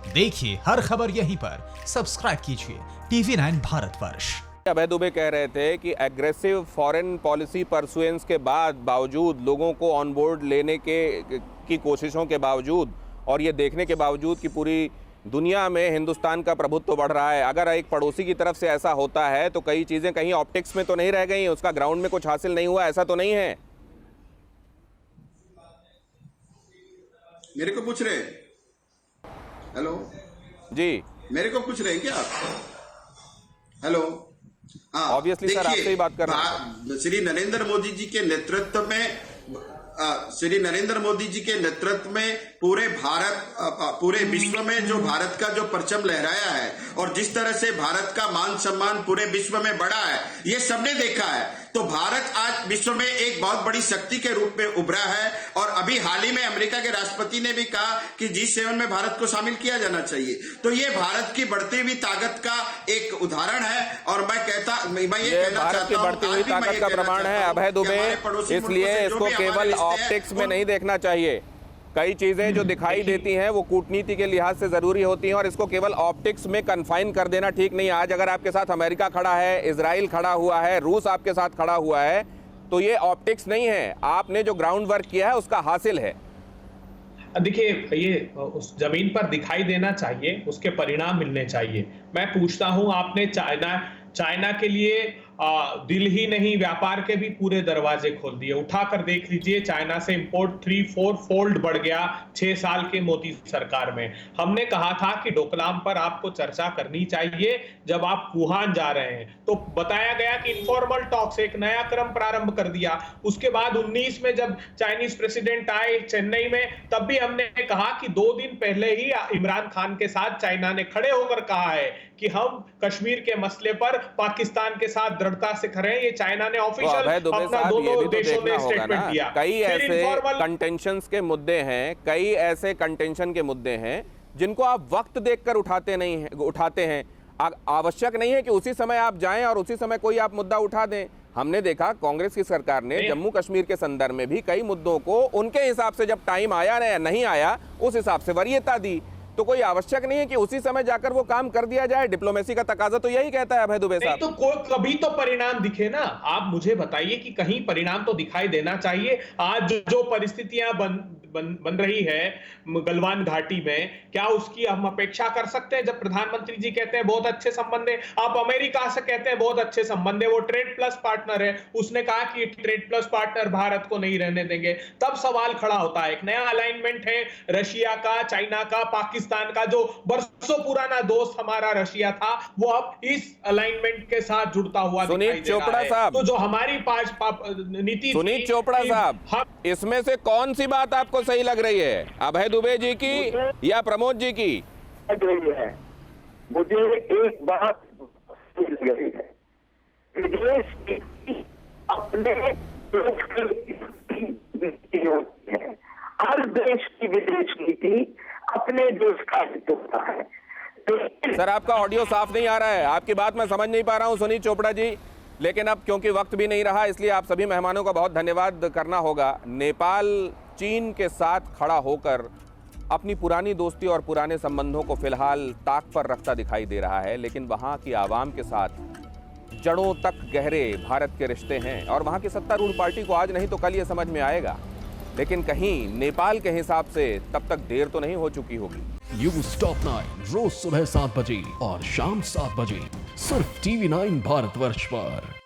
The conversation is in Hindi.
देखिए हर खबर यहीं पर, सब्सक्राइब कीजिए TV9 भारतवर्ष। अभय दुबे कह रहे थे कि एग्रेसिव फॉरेन पॉलिसी परसुएंस के बावजूद लोगों को ऑन बोर्ड लेने की कोशिशों के बावजूद और ये देखने के बावजूद कि पूरी दुनिया में हिंदुस्तान का प्रभुत्व बढ़ रहा है, अगर एक पड़ोसी की तरफ से ऐसा होता है तो कई चीज़ें कहीं ऑप्टिक्स में तो नहीं रह गई, उसका ग्राउंड में कुछ हासिल नहीं हुआ, ऐसा तो नहीं है। मेरे को पूछ रहे? हेलो जी, मेरे को पूछ रहे हैं क्या आप? हेलो, हाँ, ऑब्वियसली सर आपसे ही बात कर रहे हैं। श्री नरेंद्र मोदी जी के नेतृत्व में पूरे विश्व में जो भारत का जो परचम लहराया है और जिस तरह से भारत का मान सम्मान पूरे विश्व में बढ़ा है, ये सबने देखा है। तो भारत आज विश्व में एक बहुत बड़ी शक्ति के रूप में उभरा है और अभी हाल ही में अमेरिका के राष्ट्रपति ने भी कहा कि G7 में भारत को शामिल किया जाना चाहिए। तो ये भारत की बढ़ती हुई ताकत का एक उदाहरण है और मैं ये कहना चाहता हूं, बढ़ती हुई ताकत का प्रमाण है अभय दुबे, इसलिए इसको केवल ऑप्टिक्स में नहीं देखना चाहिए। कई चीजें जो दिखाई देती हैं वो कूटनीति के लिहाज से जरूरी होती हैं और इसको केवल ऑप्टिक्स में कन्फाइन कर देना ठीक नहीं है। आज अगर आपके साथ अमेरिका खड़ा है, इजराइल खड़ा हुआ है, रूस आपके साथ खड़ा हुआ है, तो ये ऑप्टिक्स नहीं है, आपने जो ग्राउंड वर्क किया है उसका हासिल है। देखिए, ये उस जमीन पर दिखाई देना चाहिए, उसके परिणाम मिलने चाहिए। मैं पूछता हूं, आपने चाइना के लिए दिल ही नहीं व्यापार के भी पूरे दरवाजे खोल दिए। उठाकर देख लीजिए, चाइना से इंपोर्ट 3-4 फोल्ड बढ़ गया 6 साल के मोदी सरकार में। हमने कहा था कि डोकलाम पर आपको चर्चा करनी चाहिए जब आप वुहान जा रहे हैं, तो बताया गया कि इनफॉर्मल टॉक्स, एक नया क्रम प्रारंभ कर दिया। उसके बाद 19 में जब चाइनीज प्रेसिडेंट आए चेन्नई में, तब भी हमने कहा कि 2 दिन पहले ही इमरान खान के साथ चाइना ने खड़े होकर कहा है कि हम कश्मीर के मसले पर पाकिस्तान के साथ दृढ़ता से खड़े हैं। ये चाइना ने ऑफिशियल अपना दोनों देशों में स्टेटमेंट दिया। कई ऐसे कंटेंशंस के मुद्दे हैं, कई ऐसे कंटेंशन के मुद्दे हैं जिनको आप वक्त देखकर उठाते हैं। आवश्यक नहीं है कि उसी समय आप जाएं और उसी समय कोई आप मुद्दा उठा दें। हमने देखा कांग्रेस की सरकार ने जम्मू कश्मीर के संदर्भ में भी कई मुद्दों को उनके हिसाब से जब टाइम आया या नहीं आया उस हिसाब से वरीयता दी। तो कोई आवश्यक नहीं है कि उसी समय जाकर वो काम कर दिया जाए। डिप्लोमेसी का तकाजा तो यही कहता है अभय दुबे साहब। तो कभी तो परिणाम दिखे ना। आप मुझे बताइए कि कहीं परिणाम तो दिखाई देना चाहिए। आज जो परिस्थितियां बन रही है गलवान घाटी में, क्या उसकी हम अपेक्षा कर सकते हैं? जब प्रधानमंत्री जी कहते हैं बहुत अच्छे संबंध है, आप अमेरिका से कहते हैं बहुत अच्छे संबंध है, वो ट्रेड प्लस पार्टनर है, उसने कहा कि ट्रेड प्लस पार्टनर भारत को नहीं रहने देंगे, तब सवाल खड़ा होता है। एक नया अलाइनमेंट है रशिया का, चाइना का, पाकिस्तान का। जो बरसों पुराना दोस्त हमारा रशिया था, वो अब इस अलाइनमेंट के साथ जुड़ता हुआ सुनीत चोपड़ा साहब, तो जो हमारी नीति, सुनीत चोपड़ा साहब, इसमें से कौन सी बात आपको सही लग रही है, अभय दुबे जी की या प्रमोद जी की? लग रही है मुझे एक बात लग रही है, विदेश नीति अपने देश की होती है। हर देश की विदेश नीति अपने देश का हित होता है। सर आपका ऑडियो साफ नहीं आ रहा है, आपकी बात मैं समझ नहीं पा रहा हूं सुनीत चोपड़ा जी, लेकिन अब क्योंकि वक्त भी नहीं रहा इसलिए आप सभी मेहमानों का बहुत धन्यवाद करना होगा। नेपाल चीन के साथ खड़ा होकर अपनी पुरानी दोस्ती और पुराने संबंधों को फिलहाल ताक पर रखता दिखाई दे रहा है, लेकिन वहां की आवाम के साथ जड़ों तक गहरे भारत के रिश्ते हैं और वहां की सत्तारूढ़ पार्टी को आज नहीं तो कल ये समझ में आएगा। लेकिन कहीं नेपाल के हिसाब से तब तक देर तो नहीं हो चुकी होगी। न्यूज़ टॉप 9 रोज सुबह 7 बजे और शाम 7 बजे सिर्फ TV9 भारतवर्ष पर।